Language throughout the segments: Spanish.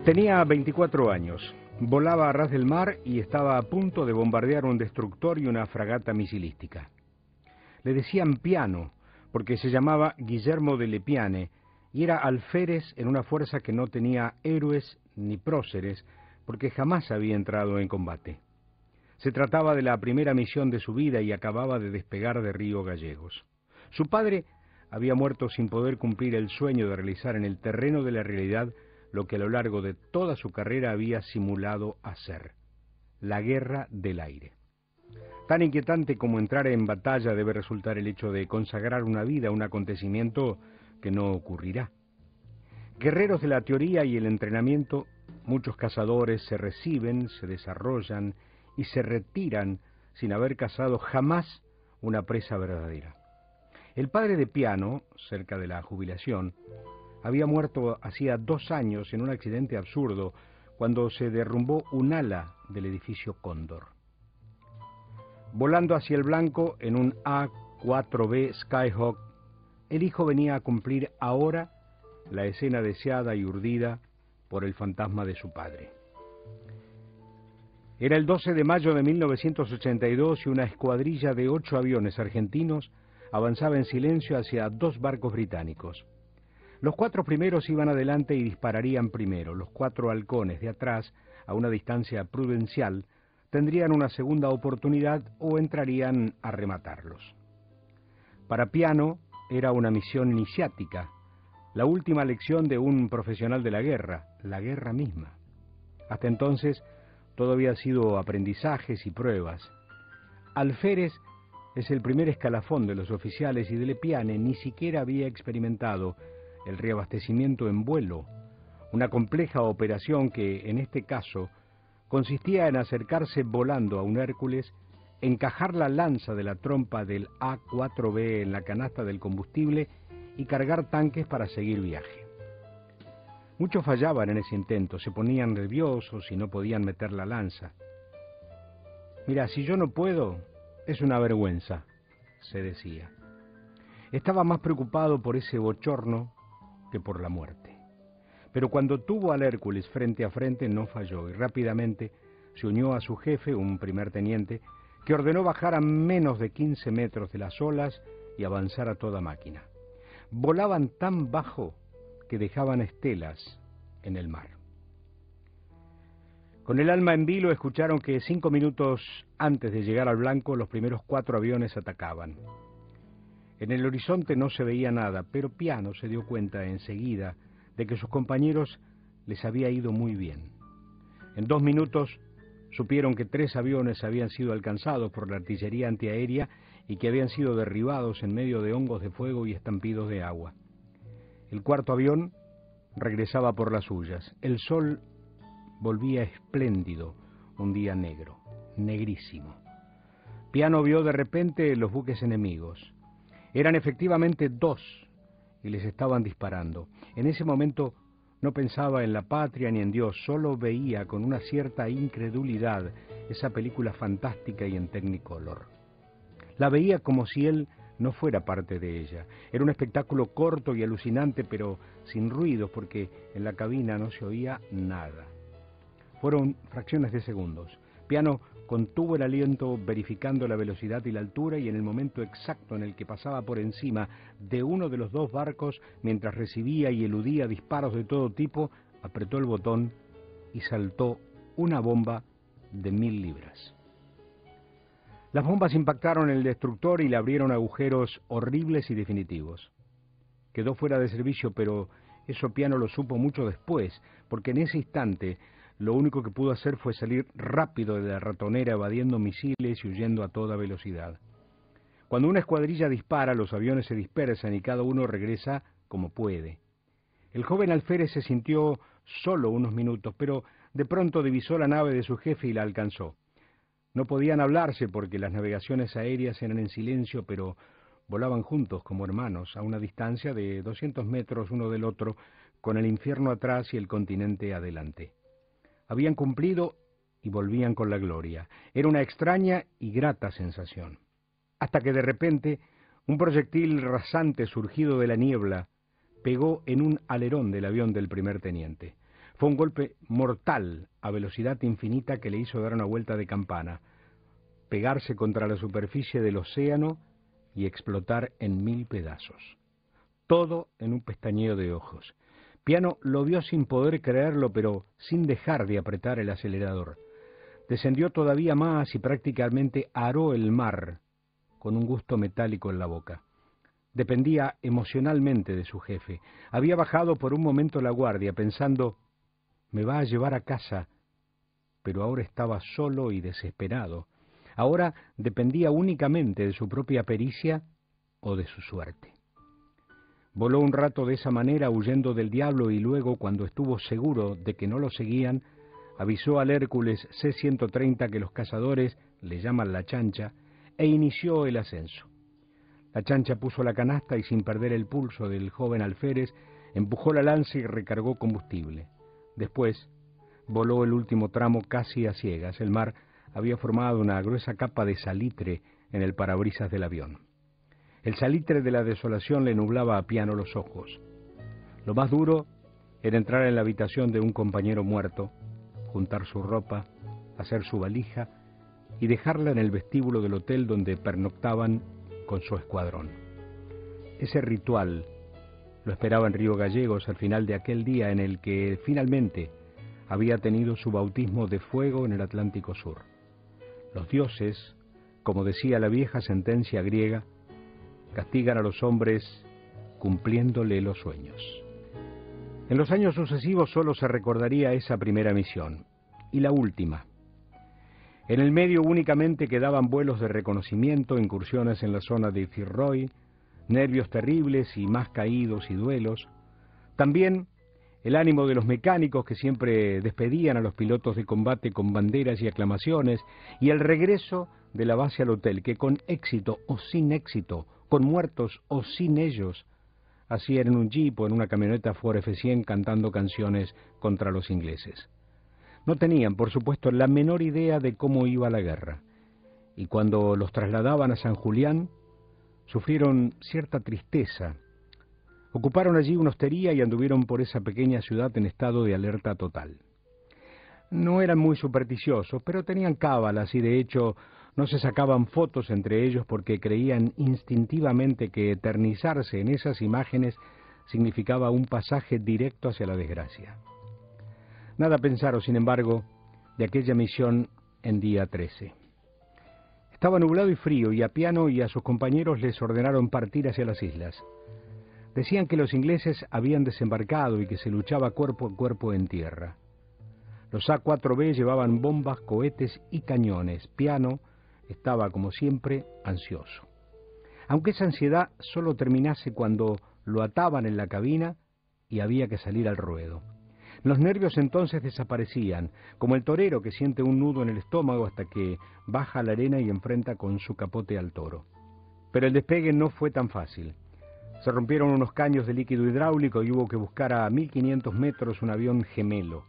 Tenía 24 años, volaba a ras del mar y estaba a punto de bombardear un destructor y una fragata misilística. Le decían Piano, porque se llamaba Guillermo de Lepiane, y era alférez en una fuerza que no tenía héroes ni próceres, porque jamás había entrado en combate. Se trataba de la primera misión de su vida y acababa de despegar de Río Gallegos. Su padre había muerto sin poder cumplir el sueño de realizar en el terreno de la realidad lo que a lo largo de toda su carrera había simulado hacer: la guerra del aire. Tan inquietante como entrar en batalla debe resultar el hecho de consagrar una vida a un acontecimiento que no ocurrirá. Guerreros de la teoría y el entrenamiento, muchos cazadores se reciben, se desarrollan y se retiran sin haber cazado jamás una presa verdadera. El padre de Piano, cerca de la jubilación, había muerto hacía 2 años en un accidente absurdo cuando se derrumbó un ala del edificio Cóndor. Volando hacia el blanco en un A-4B Skyhawk, el hijo venía a cumplir ahora la escena deseada y urdida por el fantasma de su padre. Era el 12 de mayo de 1982 y una escuadrilla de 8 aviones argentinos avanzaba en silencio hacia 2 barcos británicos. Los 4 primeros iban adelante y dispararían primero. Los 4 halcones de atrás, a una distancia prudencial, tendrían una segunda oportunidad o entrarían a rematarlos. Para Piano era una misión iniciática, la última lección de un profesional de la guerra misma. Hasta entonces todo había sido aprendizajes y pruebas. Alférez es el primer escalafón de los oficiales y de Lepiane ni siquiera había experimentado el reabastecimiento en vuelo, una compleja operación que, en este caso, consistía en acercarse volando a un Hércules, encajar la lanza de la trompa del A-4B en la canasta del combustible y cargar tanques para seguir viaje. Muchos fallaban en ese intento, se ponían nerviosos y no podían meter la lanza. «Mira, si yo no puedo, es una vergüenza», se decía. Estaba más preocupado por ese bochorno que por la muerte. Pero cuando tuvo al Hércules frente a frente no falló y rápidamente se unió a su jefe, un primer teniente, que ordenó bajar a menos de 15 metros de las olas y avanzar a toda máquina. Volaban tan bajo que dejaban estelas en el mar. Con el alma en vilo escucharon que 5 minutos antes de llegar al blanco los primeros 4 aviones atacaban. En el horizonte no se veía nada, pero Piano se dio cuenta enseguida de que sus compañeros les había ido muy bien. En 2 minutos supieron que 3 aviones habían sido alcanzados por la artillería antiaérea y que habían sido derribados en medio de hongos de fuego y estampidos de agua. El 4.º avión regresaba por las suyas. El sol volvía espléndido, un día negro, negrísimo. Piano vio de repente los buques enemigos. Eran efectivamente 2 y les estaban disparando. En ese momento no pensaba en la patria ni en Dios, solo veía con una cierta incredulidad esa película fantástica y en Technicolor. La veía como si él no fuera parte de ella. Era un espectáculo corto y alucinante, pero sin ruidos, porque en la cabina no se oía nada. Fueron fracciones de segundos. Piano contuvo el aliento verificando la velocidad y la altura y en el momento exacto en el que pasaba por encima de uno de los 2 barcos mientras recibía y eludía disparos de todo tipo, apretó el botón y saltó una bomba de 1000 libras. Las bombas impactaron el destructor y le abrieron agujeros horribles y definitivos. Quedó fuera de servicio, pero eso Piano lo supo mucho después, porque en ese instante lo único que pudo hacer fue salir rápido de la ratonera evadiendo misiles y huyendo a toda velocidad. Cuando una escuadrilla dispara, los aviones se dispersan y cada uno regresa como puede. El joven alférez se sintió solo unos minutos, pero de pronto divisó la nave de su jefe y la alcanzó. No podían hablarse porque las navegaciones aéreas eran en silencio, pero volaban juntos como hermanos a una distancia de 200 metros uno del otro, con el infierno atrás y el continente adelante. Habían cumplido y volvían con la gloria. Era una extraña y grata sensación. Hasta que de repente un proyectil rasante surgido de la niebla pegó en un alerón del avión del primer teniente. Fue un golpe mortal a velocidad infinita que le hizo dar una vuelta de campana, pegarse contra la superficie del océano y explotar en 1000 pedazos. Todo en un pestañeo de ojos. Piano lo vio sin poder creerlo, pero sin dejar de apretar el acelerador. Descendió todavía más y prácticamente aró el mar con un gusto metálico en la boca. Dependía emocionalmente de su jefe. Había bajado por un momento la guardia, pensando, me va a llevar a casa, pero ahora estaba solo y desesperado. Ahora dependía únicamente de su propia pericia o de su suerte. Voló un rato de esa manera, huyendo del diablo, y luego, cuando estuvo seguro de que no lo seguían, avisó al Hércules C-130 que los cazadores le llaman la chancha, e inició el ascenso. La chancha puso la canasta y, sin perder el pulso del joven alférez, empujó la lanza y recargó combustible. Después, voló el último tramo casi a ciegas. El mar había formado una gruesa capa de salitre en el parabrisas del avión. El salitre de la desolación le nublaba a Piano los ojos. Lo más duro era entrar en la habitación de un compañero muerto, juntar su ropa, hacer su valija y dejarla en el vestíbulo del hotel donde pernoctaban con su escuadrón. Ese ritual lo esperaba en Río Gallegos al final de aquel día en el que finalmente había tenido su bautismo de fuego en el Atlántico Sur. Los dioses, como decía la vieja sentencia griega, castigan a los hombres cumpliéndole los sueños. En los años sucesivos solo se recordaría esa primera misión, y la última. En el medio únicamente quedaban vuelos de reconocimiento, incursiones en la zona de Firroy, nervios terribles y más caídos y duelos. También el ánimo de los mecánicos que siempre despedían a los pilotos de combate con banderas y aclamaciones, y el regreso de la base al hotel, que con éxito o sin éxito, con muertos o sin ellos, hacían en un jeep o en una camioneta Ford F-100 cantando canciones contra los ingleses. No tenían, por supuesto, la menor idea de cómo iba la guerra, y cuando los trasladaban a San Julián, sufrieron cierta tristeza. Ocuparon allí una hostería y anduvieron por esa pequeña ciudad en estado de alerta total. No eran muy supersticiosos, pero tenían cábalas y de hecho no se sacaban fotos entre ellos porque creían instintivamente que eternizarse en esas imágenes significaba un pasaje directo hacia la desgracia. Nada pensaron, sin embargo, de aquella misión en día 13. Estaba nublado y frío, y a Piano y a sus compañeros les ordenaron partir hacia las islas. Decían que los ingleses habían desembarcado y que se luchaba cuerpo a cuerpo en tierra. Los A-4B llevaban bombas, cohetes y cañones. Piano estaba, como siempre, ansioso. Aunque esa ansiedad solo terminase cuando lo ataban en la cabina y había que salir al ruedo. Los nervios entonces desaparecían, como el torero que siente un nudo en el estómago hasta que baja a la arena y enfrenta con su capote al toro. Pero el despegue no fue tan fácil. Se rompieron unos caños de líquido hidráulico y hubo que buscar a 1500 metros un avión gemelo.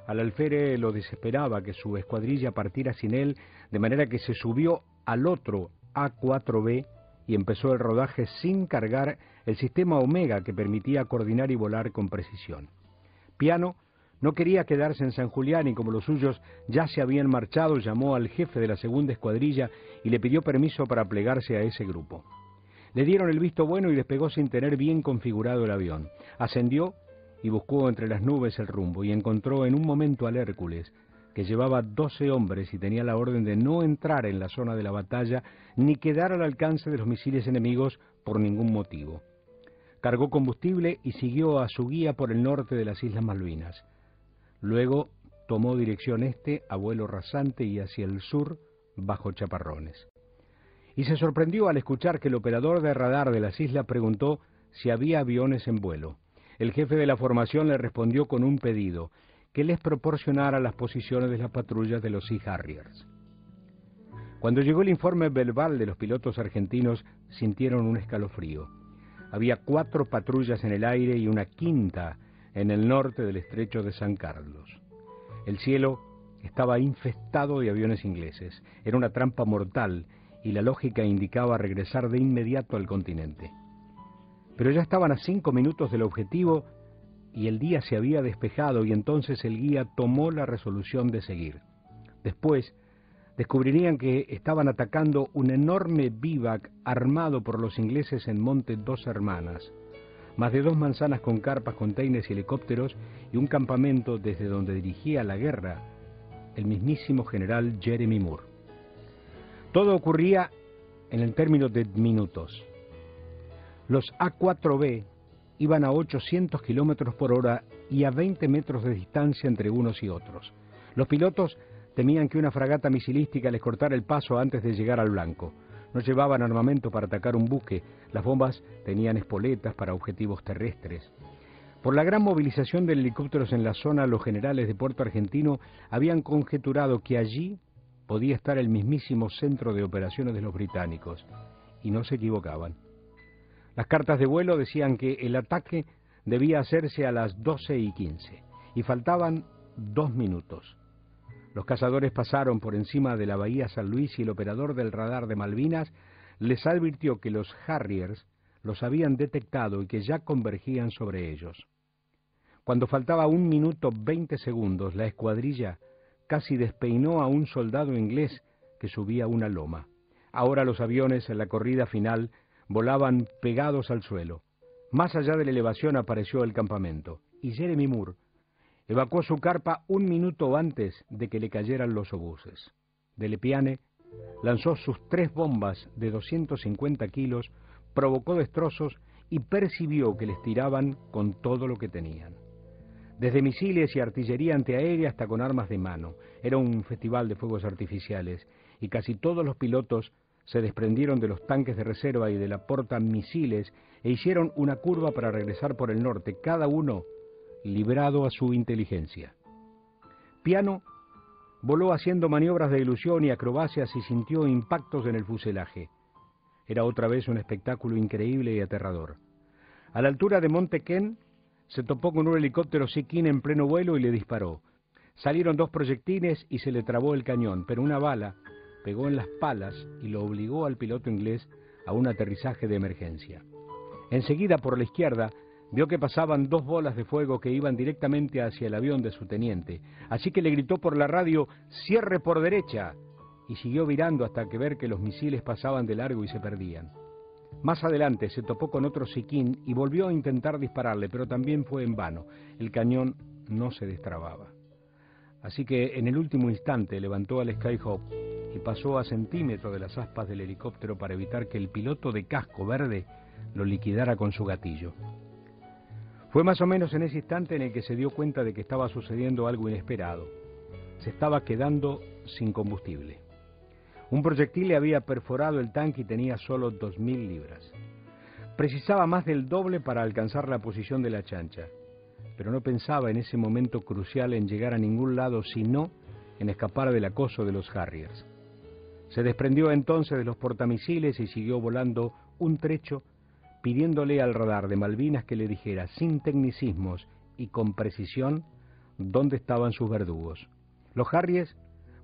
Al alférez lo desesperaba que su escuadrilla partiera sin él, de manera que se subió al otro A-4B y empezó el rodaje sin cargar el sistema Omega que permitía coordinar y volar con precisión. Piano no quería quedarse en San Julián y como los suyos ya se habían marchado, llamó al jefe de la segunda escuadrilla y le pidió permiso para plegarse a ese grupo. Le dieron el visto bueno y despegó sin tener bien configurado el avión. Ascendió y buscó entre las nubes el rumbo y encontró en un momento al Hércules, que llevaba 12 hombres y tenía la orden de no entrar en la zona de la batalla ni quedar al alcance de los misiles enemigos por ningún motivo. Cargó combustible y siguió a su guía por el norte de las Islas Malvinas. Luego tomó dirección este a vuelo rasante y hacia el sur bajo chaparrones. Y se sorprendió al escuchar que el operador de radar de las islas preguntó si había aviones en vuelo. El jefe de la formación le respondió con un pedido, que les proporcionara las posiciones de las patrullas de los Sea Harriers. Cuando llegó el informe verbal de los pilotos argentinos, sintieron un escalofrío. Había 4 patrullas en el aire y una quinta en el norte del estrecho de San Carlos. El cielo estaba infestado de aviones ingleses. Era una trampa mortal y la lógica indicaba regresar de inmediato al continente. Pero ya estaban a 5 minutos del objetivo y el día se había despejado y entonces el guía tomó la resolución de seguir. Después, descubrirían que estaban atacando un enorme bivac armado por los ingleses en Monte Dos Hermanas, más de 2 manzanas con carpas, containers y helicópteros, y un campamento desde donde dirigía la guerra el mismísimo general Jeremy Moore. Todo ocurría en el término de minutos. Los A4B iban a 800 kilómetros por hora y a 20 metros de distancia entre unos y otros. Los pilotos temían que una fragata misilística les cortara el paso antes de llegar al blanco. No llevaban armamento para atacar un buque, las bombas tenían espoletas para objetivos terrestres. Por la gran movilización de helicópteros en la zona, los generales de Puerto Argentino habían conjeturado que allí podía estar el mismísimo centro de operaciones de los británicos, y no se equivocaban. Las cartas de vuelo decían que el ataque debía hacerse a las 12:15, y faltaban 2 minutos. Los cazadores pasaron por encima de la bahía San Luis y el operador del radar de Malvinas les advirtió que los Harriers los habían detectado y que ya convergían sobre ellos. Cuando faltaba 1 minuto 20 segundos, la escuadrilla casi despeinó a un soldado inglés que subía una loma. Ahora los aviones en la corrida final volaban pegados al suelo. Más allá de la elevación apareció el campamento, y Jeremy Moore evacuó su carpa 1 minuto antes de que le cayeran los obuses. De Lepiane lanzó sus 3 bombas de 250 kilos, provocó destrozos y percibió que les tiraban con todo lo que tenían. Desde misiles y artillería antiaérea hasta con armas de mano. Era un festival de fuegos artificiales y casi todos los pilotos se desprendieron de los tanques de reserva y de la portamisiles e hicieron una curva para regresar por el norte, cada uno librado a su inteligencia. Piano voló haciendo maniobras de ilusión y acrobacias y sintió impactos en el fuselaje. Era otra vez un espectáculo increíble y aterrador. A la altura de Monte Ken se topó con un helicóptero Sea-King en pleno vuelo y le disparó. Salieron 2 proyectiles y se le trabó el cañón, pero una bala pegó en las palas y lo obligó al piloto inglés a un aterrizaje de emergencia. Enseguida, por la izquierda, vio que pasaban 2 bolas de fuego que iban directamente hacia el avión de su teniente, así que le gritó por la radio: «¡Cierre por derecha!», y siguió virando hasta que ver que los misiles pasaban de largo y se perdían. Más adelante se topó con otro Sea-King y volvió a intentar dispararle, pero también fue en vano. El cañón no se destrababa. Así que en el último instante levantó al Skyhawk y pasó a centímetros de las aspas del helicóptero para evitar que el piloto de casco verde lo liquidara con su gatillo. Fue más o menos en ese instante en el que se dio cuenta de que estaba sucediendo algo inesperado. Se estaba quedando sin combustible. Un proyectil le había perforado el tanque y tenía solo 2.000 libras. Precisaba más del doble para alcanzar la posición de la chancha, pero no pensaba en ese momento crucial en llegar a ningún lado, sino en escapar del acoso de los Harriers. Se desprendió entonces de los portamisiles y siguió volando un trecho, pidiéndole al radar de Malvinas que le dijera, sin tecnicismos y con precisión, dónde estaban sus verdugos. Los Harriers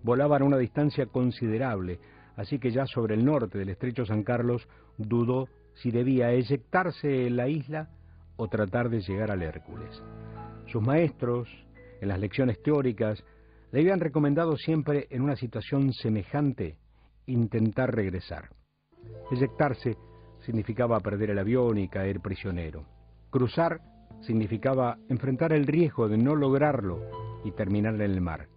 volaban a una distancia considerable, así que ya sobre el norte del estrecho San Carlos dudó si debía eyectarse en la isla o tratar de llegar al Hércules. Sus maestros, en las lecciones teóricas, le habían recomendado siempre en una situación semejante intentar regresar. Eyectarse significaba perder el avión y caer prisionero. Cruzar significaba enfrentar el riesgo de no lograrlo y terminar en el mar.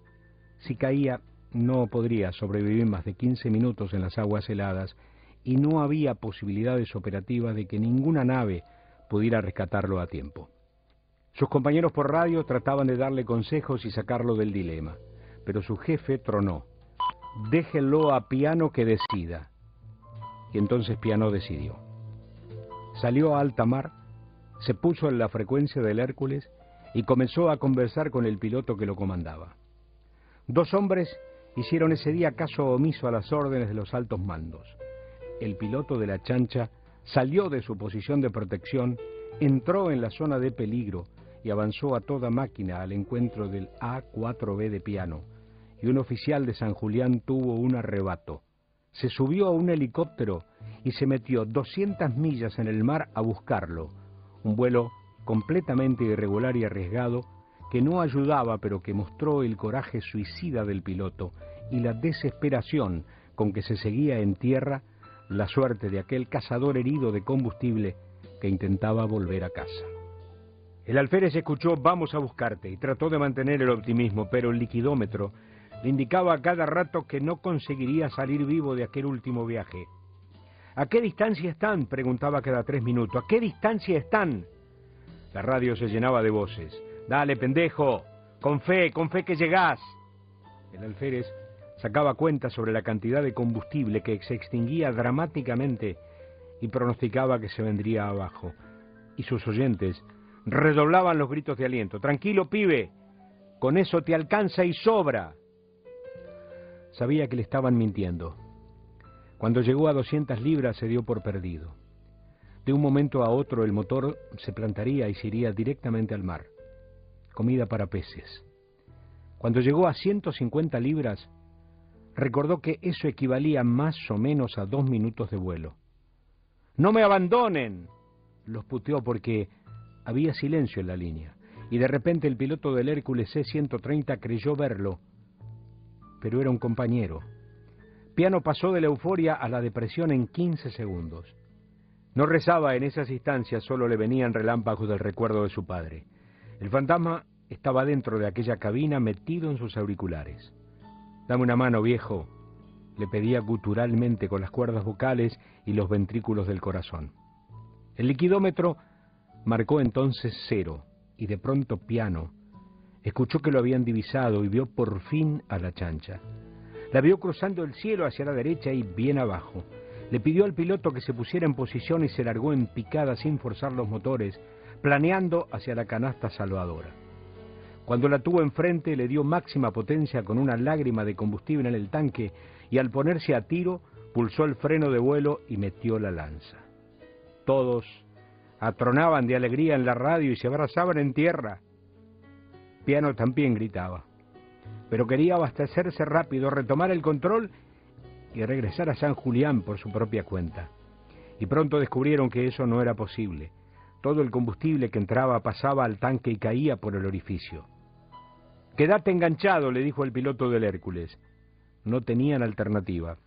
Si caía, no podría sobrevivir más de 15 minutos en las aguas heladas y no había posibilidades operativas de que ninguna nave pudiera rescatarlo a tiempo. Sus compañeros por radio trataban de darle consejos y sacarlo del dilema, pero su jefe tronó: «Déjenlo a Piano que decida». Y entonces Piano decidió. Salió a alta mar, se puso en la frecuencia del Hércules y comenzó a conversar con el piloto que lo comandaba. 2 hombres hicieron ese día caso omiso a las órdenes de los altos mandos. El piloto de la chancha salió de su posición de protección, entró en la zona de peligro y avanzó a toda máquina al encuentro del A4B de Piano, y un oficial de San Julián tuvo un arrebato. Se subió a un helicóptero y se metió 200 millas en el mar a buscarlo, un vuelo completamente irregular y arriesgado, que no ayudaba pero que mostró el coraje suicida del piloto y la desesperación con que se seguía en tierra la suerte de aquel cazador herido de combustible que intentaba volver a casa. El alférez escuchó "vamos a buscarte" y trató de mantener el optimismo, pero el liquidómetro le indicaba a cada rato que no conseguiría salir vivo de aquel último viaje. ¿A qué distancia están?, preguntaba cada 3 minutos. ¿A qué distancia están? La radio se llenaba de voces. «Dale, pendejo, con fe que llegás». El alférez sacaba cuentas sobre la cantidad de combustible que se extinguía dramáticamente y pronosticaba que se vendría abajo. Y sus oyentes redoblaban los gritos de aliento. «Tranquilo, pibe, con eso te alcanza y sobra». Sabía que le estaban mintiendo. Cuando llegó a 200 libras se dio por perdido. De un momento a otro el motor se plantaría y se iría directamente al mar. Comida para peces. Cuando llegó a 150 libras, recordó que eso equivalía más o menos a 2 minutos de vuelo. «¡No me abandonen!», los puteó porque había silencio en la línea, y de repente el piloto del Hércules C-130 creyó verlo, pero era un compañero. Piano pasó de la euforia a la depresión en 15 segundos. No rezaba en esas instancias, solo le venían relámpagos del recuerdo de su padre. El fantasma estaba dentro de aquella cabina metido en sus auriculares. «Dame una mano, viejo», le pedía guturalmente con las cuerdas vocales y los ventrículos del corazón. El liquidómetro marcó entonces 0, y de pronto Piano escuchó que lo habían divisado y vio por fin a la chancha. La vio cruzando el cielo hacia la derecha y bien abajo. Le pidió al piloto que se pusiera en posición y se largó en picada sin forzar los motores, planeando hacia la canasta salvadora. Cuando la tuvo enfrente le dio máxima potencia con una lágrima de combustible en el tanque y al ponerse a tiro pulsó el freno de vuelo y metió la lanza. Todos atronaban de alegría en la radio y se abrazaban en tierra. Piano también gritaba, pero quería abastecerse rápido, retomar el control y regresar a San Julián por su propia cuenta. Y pronto descubrieron que eso no era posible. Todo el combustible que entraba pasaba al tanque y caía por el orificio. «Quédate enganchado», le dijo el piloto del Hércules. No tenían alternativa.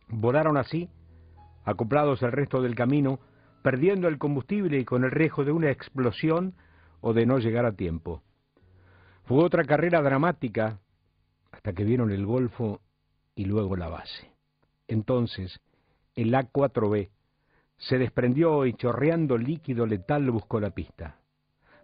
Volaron así, acoplados el resto del camino, perdiendo el combustible y con el riesgo de una explosión o de no llegar a tiempo. Fue otra carrera dramática hasta que vieron el Golfo y luego la base. Entonces, el A4B se desprendió y chorreando líquido letal buscó la pista.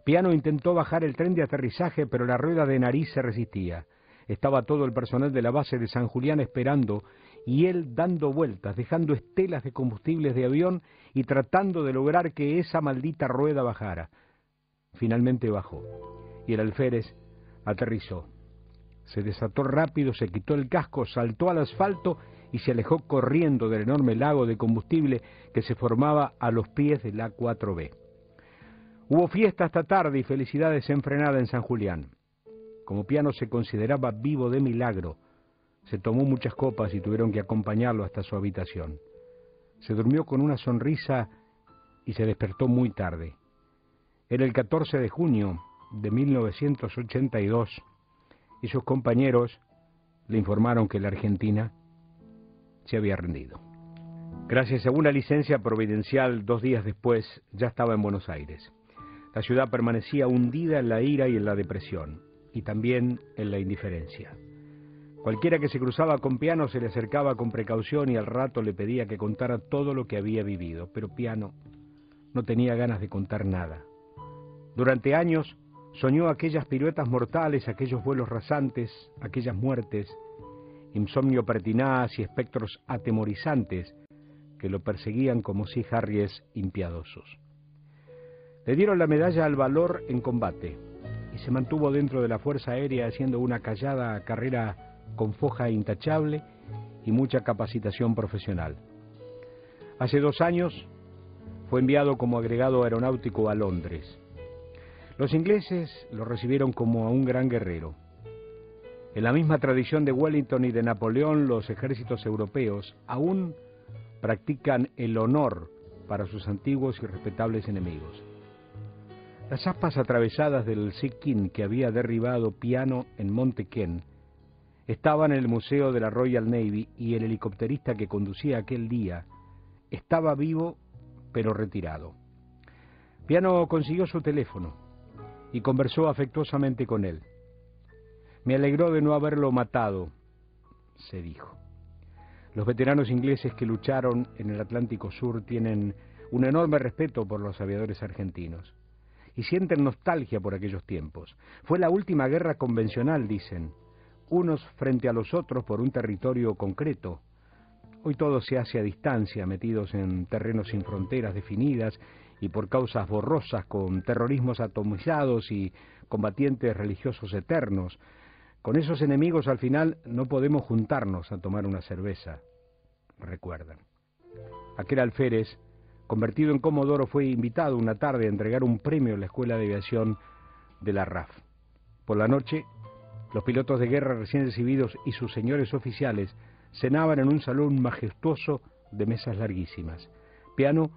Piano intentó bajar el tren de aterrizaje, pero la rueda de nariz se resistía. Estaba todo el personal de la base de San Julián esperando y él dando vueltas, dejando estelas de combustibles de avión y tratando de lograr que esa maldita rueda bajara. Finalmente bajó y el alférez aterrizó. Se desató rápido, se quitó el casco, saltó al asfalto y se alejó corriendo del enorme lago de combustible que se formaba a los pies del A4B. Hubo fiesta hasta tarde y felicidad desenfrenada en San Julián. Como Piano se consideraba vivo de milagro, se tomó muchas copas y tuvieron que acompañarlo hasta su habitación. Se durmió con una sonrisa y se despertó muy tarde. Era el 14 de junio de 1982 y sus compañeros le informaron que la Argentina se había rendido. Gracias a una licencia providencial, 2 días después ya estaba en Buenos Aires. La ciudad permanecía hundida en la ira y en la depresión, y también en la indiferencia. Cualquiera que se cruzaba con Piano se le acercaba con precaución y al rato le pedía que contara todo lo que había vivido, pero Piano no tenía ganas de contar nada. Durante años soñó aquellas piruetas mortales, aquellos vuelos rasantes, aquellas muertes, insomnio pertinaz y espectros atemorizantes que lo perseguían como si harries impiadosos. Le dieron la medalla al valor en combate y se mantuvo dentro de la Fuerza Aérea haciendo una callada carrera con foja intachable y mucha capacitación profesional. Hace 2 años fue enviado como agregado aeronáutico a Londres. Los ingleses lo recibieron como a un gran guerrero. En la misma tradición de Wellington y de Napoleón, los ejércitos europeos aún practican el honor para sus antiguos y respetables enemigos. Las aspas atravesadas del Sikkim que había derribado Piano en Monte Ken estaban en el Museo de la Royal Navy y el helicópterista que conducía aquel día estaba vivo pero retirado. Piano consiguió su teléfono y conversó afectuosamente con él. Me alegró de no haberlo matado, se dijo. Los veteranos ingleses que lucharon en el Atlántico Sur tienen un enorme respeto por los aviadores argentinos y sienten nostalgia por aquellos tiempos. Fue la última guerra convencional, dicen, unos frente a los otros por un territorio concreto. Hoy todo se hace a distancia, metidos en terrenos sin fronteras definidas y por causas borrosas, con terrorismos atomizados y combatientes religiosos eternos. Con esos enemigos al final no podemos juntarnos a tomar una cerveza, recuerdan. Aquel alférez, convertido en comodoro, fue invitado una tarde a entregar un premio en la Escuela de Aviación de la RAF. Por la noche, los pilotos de guerra recién recibidos y sus señores oficiales cenaban en un salón majestuoso de mesas larguísimas. Piano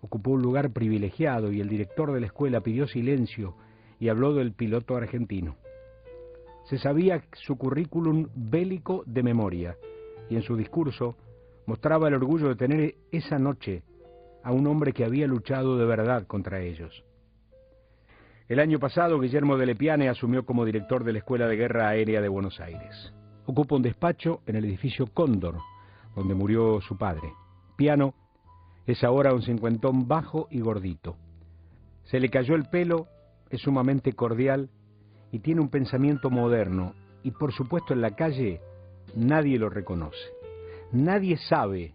ocupó un lugar privilegiado y el director de la escuela pidió silencio y habló del piloto argentino. Se sabía su currículum bélico de memoria y en su discurso mostraba el orgullo de tener esa noche a un hombre que había luchado de verdad contra ellos. El año pasado, Guillermo de Lepiane asumió como director de la Escuela de Guerra Aérea de Buenos Aires. Ocupa un despacho en el edificio Cóndor, donde murió su padre. Piano es ahora un cincuentón bajo y gordito. Se le cayó el pelo, es sumamente cordial y tiene un pensamiento moderno. Y por supuesto en la calle nadie lo reconoce. Nadie sabe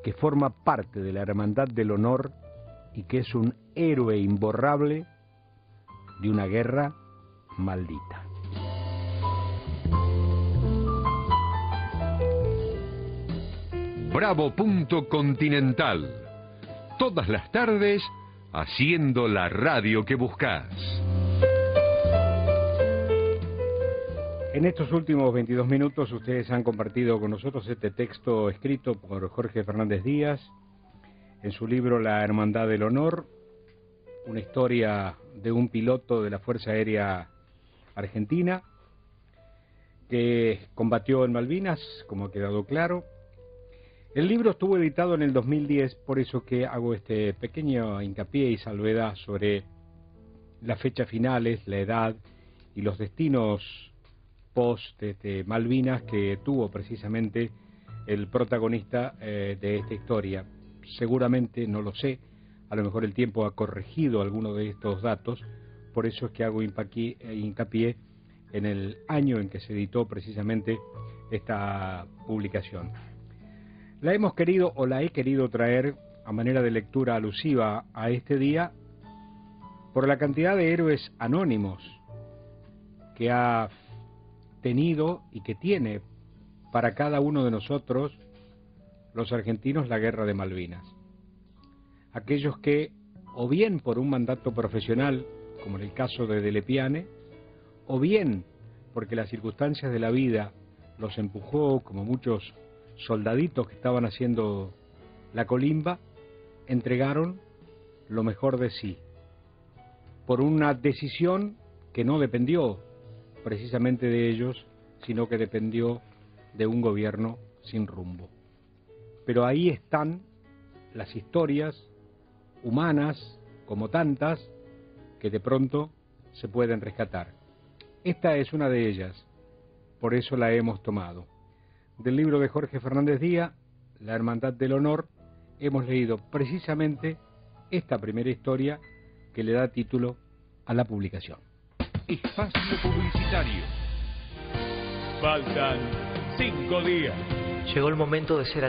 que forma parte de la Hermandad del Honor y que es un héroe imborrable de una guerra maldita. Bravo Punto Continental. Todas las tardes haciendo la radio que buscas. En estos últimos 22 minutos ustedes han compartido con nosotros este texto escrito por Jorge Fernández Díaz en su libro La Hermandad del Honor, una historia de un piloto de la Fuerza Aérea Argentina que combatió en Malvinas, como ha quedado claro. El libro estuvo editado en el 2010, por eso que hago este pequeño hincapié y salvedad sobre las fechas finales, la edad y los destinos post de Malvinas que tuvo precisamente el protagonista de esta historia. Seguramente, no lo sé, a lo mejor el tiempo ha corregido algunos de estos datos, por eso es que hago hincapié en el año en que se editó precisamente esta publicación. La hemos querido o la he querido traer a manera de lectura alusiva a este día por la cantidad de héroes anónimos que ha tenido y que tiene para cada uno de nosotros los argentinos la guerra de Malvinas. Aquellos que, o bien por un mandato profesional, como en el caso de Lepiane, o bien porque las circunstancias de la vida los empujó, como muchos soldaditos que estaban haciendo la colimba, entregaron lo mejor de sí, por una decisión que no dependió precisamente de ellos, sino que dependió de un gobierno sin rumbo. Pero ahí están las historias humanas, como tantas, que de pronto se pueden rescatar. Esta es una de ellas, por eso la hemos tomado. Del libro de Jorge Fernández Díaz, La Hermandad del Honor, hemos leído precisamente esta primera historia que le da título a la publicación. Espacio publicitario. Faltan 5 días. Llegó el momento de ser